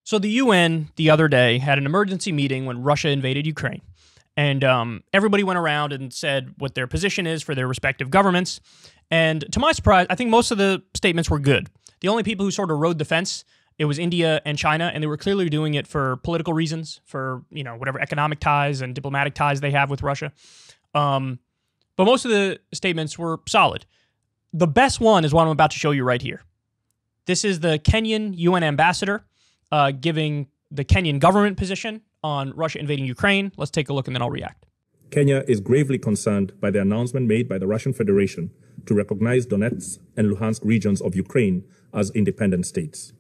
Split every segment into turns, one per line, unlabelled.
So the UN the other day had an emergency meeting when Russia invaded Ukraine. And everybody went around and said what their position is for their respective governments. And to my surprise, I think most of the statements were good. The only people who sort of rode the fence, it was India and China, and they were clearly doing it for political reasons, for, you know, whatever economic ties and diplomatic ties they have with Russia. But most of the statements were solid. The best one is what I'm about to show you right here. This is the Kenyan UN ambassador giving the Kenyan government position on Russia invading Ukraine. Let's take a look and then I'll react.
Kenya is gravely concerned by the announcement made by the Russian Federation to recognize Donetsk and Luhansk regions of Ukraine as independent states.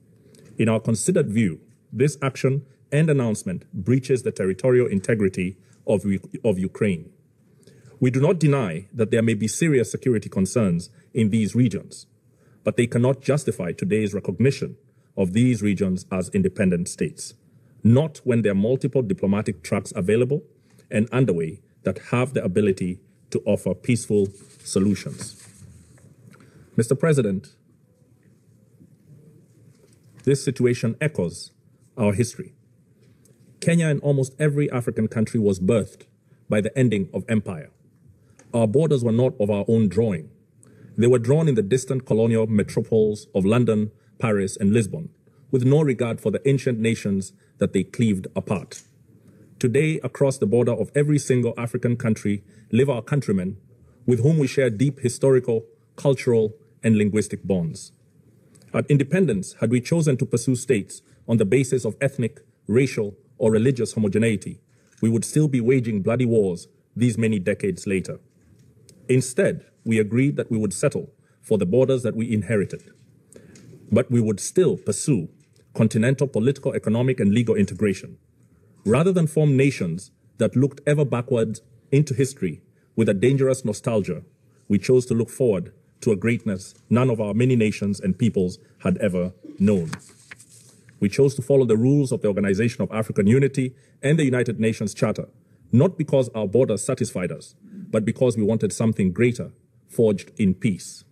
In our considered view, this action and announcement breaches the territorial integrity of Ukraine. We do not deny that there may be serious security concerns in these regions, but they cannot justify today's recognition of these regions as independent states, not when there are multiple diplomatic tracks available and underway that have the ability to offer peaceful solutions. Mr. President, this situation echoes our history. Kenya and almost every African country was birthed by the ending of empire. Our borders were not of our own drawing. They were drawn in the distant colonial metropoles of London, Paris, and Lisbon, with no regard for the ancient nations that they cleaved apart. Today, across the border of every single African country live our countrymen with whom we share deep historical, cultural, and linguistic bonds. At independence, had we chosen to pursue states on the basis of ethnic, racial, or religious homogeneity, we would still be waging bloody wars these many decades later. Instead, we agreed that we would settle for the borders that we inherited, but we would still pursue continental political, economic, and legal integration. Rather than form nations that looked ever backwards into history with a dangerous nostalgia, we chose to look forward to a greatness none of our many nations and peoples had ever known. We chose to follow the rules of the Organization of African Unity and the United Nations Charter, not because our borders satisfied us, but because we wanted something greater, forged in peace.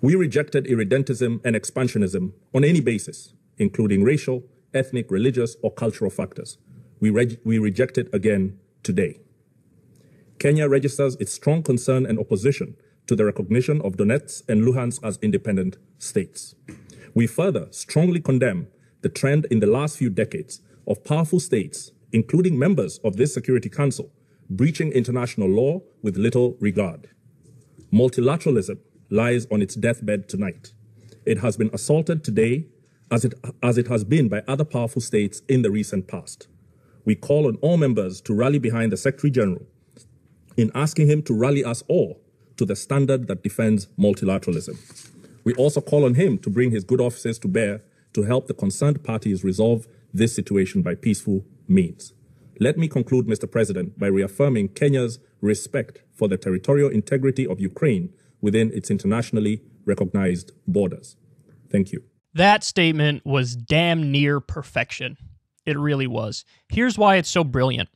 We rejected irredentism and expansionism on any basis, including racial, ethnic, religious, or cultural factors. We reject it again today. Kenya registers its strong concern and opposition to the recognition of Donetsk and Luhansk as independent states. We further strongly condemn the trend in the last few decades of powerful states, including members of this Security Council, breaching international law with little regard. Multilateralism lies on its deathbed tonight. It has been assaulted today as it has been by other powerful states in the recent past. We call on all members to rally behind the Secretary General in asking him to rally us all to the standard that defends multilateralism. We also call on him to bring his good offices to bear to help the concerned parties resolve this situation by peaceful means. Let me conclude, Mr. President, by reaffirming Kenya's respect for the territorial integrity of Ukraine within its internationally recognized borders. Thank you.
That statement was damn near perfection. It really was. Here's why it's so brilliant.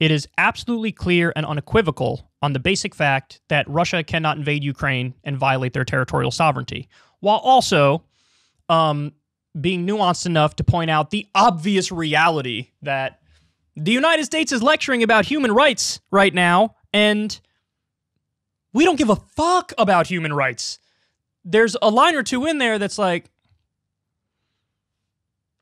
It is absolutely clear and unequivocal on the basic fact that Russia cannot invade Ukraine and violate their territorial sovereignty, while also being nuanced enough to point out the obvious reality that the United States is lecturing about human rights right now, and we don't give a fuck about human rights. There's a line or two in there that's like,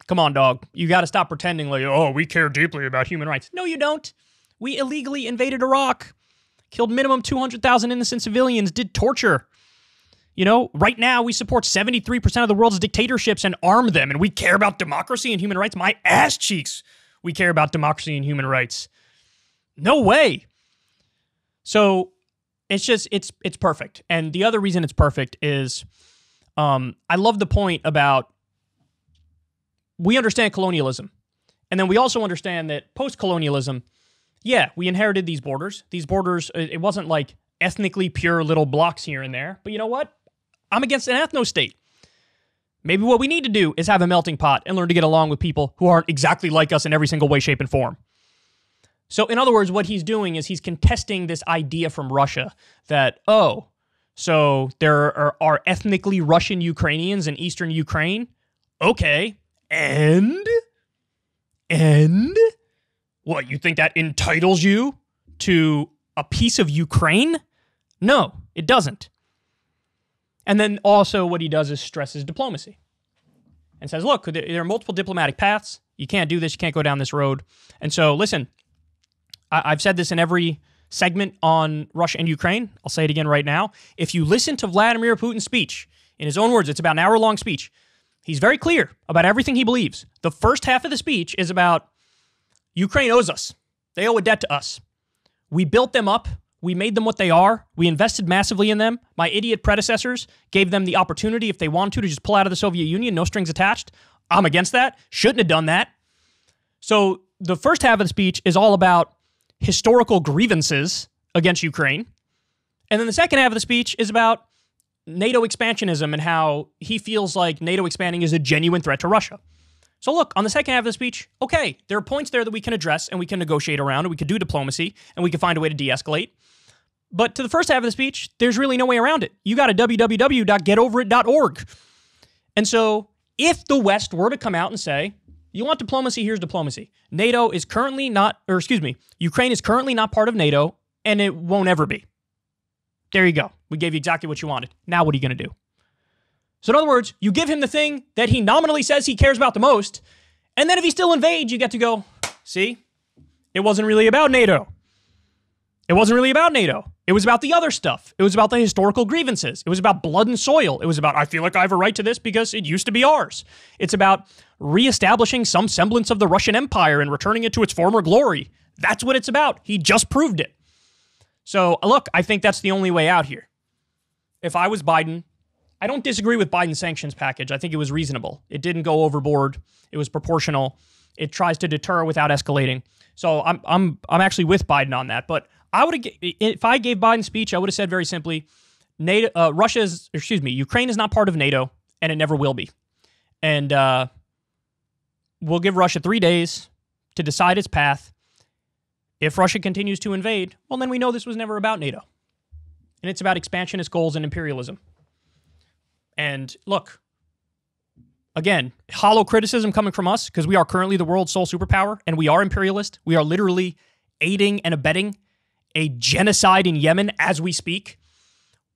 come on, dog. You got to stop pretending like, oh, we care deeply about human rights. No, you don't. We illegally invaded Iraq, killed minimum 200,000 innocent civilians, did torture. You know, right now we support 73% of the world's dictatorships and arm them, and we care about democracy and human rights. My ass cheeks, we care about democracy and human rights. No way. So it's just, it's perfect. And the other reason it's perfect is I love the point about we understand colonialism. And then we also understand that post-colonialism, yeah, we inherited these borders. These borders, it wasn't like ethnically pure little blocks here and there. But you know what? I'm against an ethno-state. Maybe what we need to do is have a melting pot and learn to get along with people who aren't exactly like us in every single way, shape, and form. So in other words, what he's doing is he's contesting this idea from Russia that, oh, so there are ethnically Russian Ukrainians in eastern Ukraine? Okay. And what, you think that entitles you to a piece of Ukraine? No, it doesn't. And then also what he does is stresses diplomacy and says, look, there are multiple diplomatic paths. You can't do this. You can't go down this road. And so, listen, I've said this in every segment on Russia and Ukraine. I'll say it again right now. If you listen to Vladimir Putin's speech, in his own words, it's about an hour-long speech. He's very clear about everything he believes. The first half of the speech is about Ukraine owes us. They owe a debt to us. We built them up. We made them what they are. We invested massively in them. My idiot predecessors gave them the opportunity, if they wanted to just pull out of the Soviet Union, no strings attached. I'm against that. Shouldn't have done that. So the first half of the speech is all about historical grievances against Ukraine. And then the second half of the speech is about NATO expansionism and how he feels like NATO expanding is a genuine threat to Russia. So look, on the second half of the speech, okay, there are points there that we can address and we can negotiate around and we can do diplomacy and we can find a way to de-escalate. But to the first half of the speech, there's really no way around it. You got a www.getoverit.org. And so if the West were to come out and say, you want diplomacy, here's diplomacy. Ukraine is currently not part of NATO and it won't ever be. There you go. We gave you exactly what you wanted. Now what are you going to do? So in other words, you give him the thing that he nominally says he cares about the most, and then if he still invades, you get to go, see, it wasn't really about NATO. It wasn't really about NATO. It was about the other stuff. It was about the historical grievances. It was about blood and soil. It was about, I feel like I have a right to this because it used to be ours. It's about reestablishing some semblance of the Russian Empire and returning it to its former glory. That's what it's about. He just proved it. So look, I think that's the only way out here. If I was Biden, I don't disagree with Biden's sanctions package. I think it was reasonable. It didn't go overboard. It was proportional. It tries to deter without escalating. So I'm actually with Biden on that. But if I gave Biden's speech, I would have said very simply, Ukraine is not part of NATO, and it never will be. And we'll give Russia 3 days to decide its path. If Russia continues to invade, well, then we know this was never about NATO. And it's about expansionist goals and imperialism. And look, again, hollow criticism coming from us because we are currently the world's sole superpower and we are imperialist. We are literally aiding and abetting a genocide in Yemen as we speak.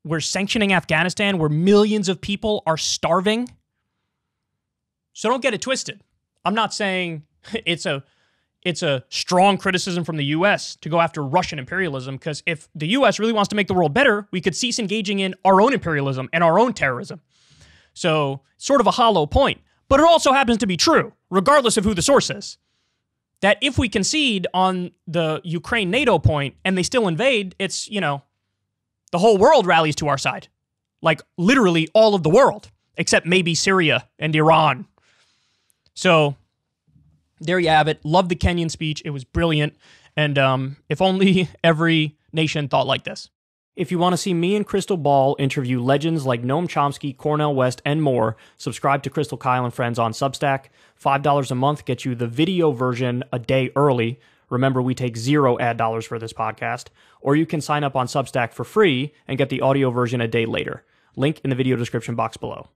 We're sanctioning Afghanistan where millions of people are starving. So don't get it twisted. I'm not saying it's a strong criticism from the U.S. to go after Russian imperialism, because if the U.S. really wants to make the world better, we could cease engaging in our own imperialism and our own terrorism. So sort of a hollow point. But it also happens to be true, regardless of who the source is, that if we concede on the Ukraine-NATO point and they still invade, it's, the whole world rallies to our side. Like literally all of the world, except maybe Syria and Iran. So there you have it. Love the Kenyan speech. It was brilliant. And if only every nation thought like this. If you want to see me and Crystal Ball interview legends like Noam Chomsky, Cornel West, and more, subscribe to Crystal, Kyle, and Friends on Substack. $5 a month gets you the video version a day early. Remember, we take 0 ad dollars for this podcast. Or you can sign up on Substack for free and get the audio version a day later. Link in the video description box below.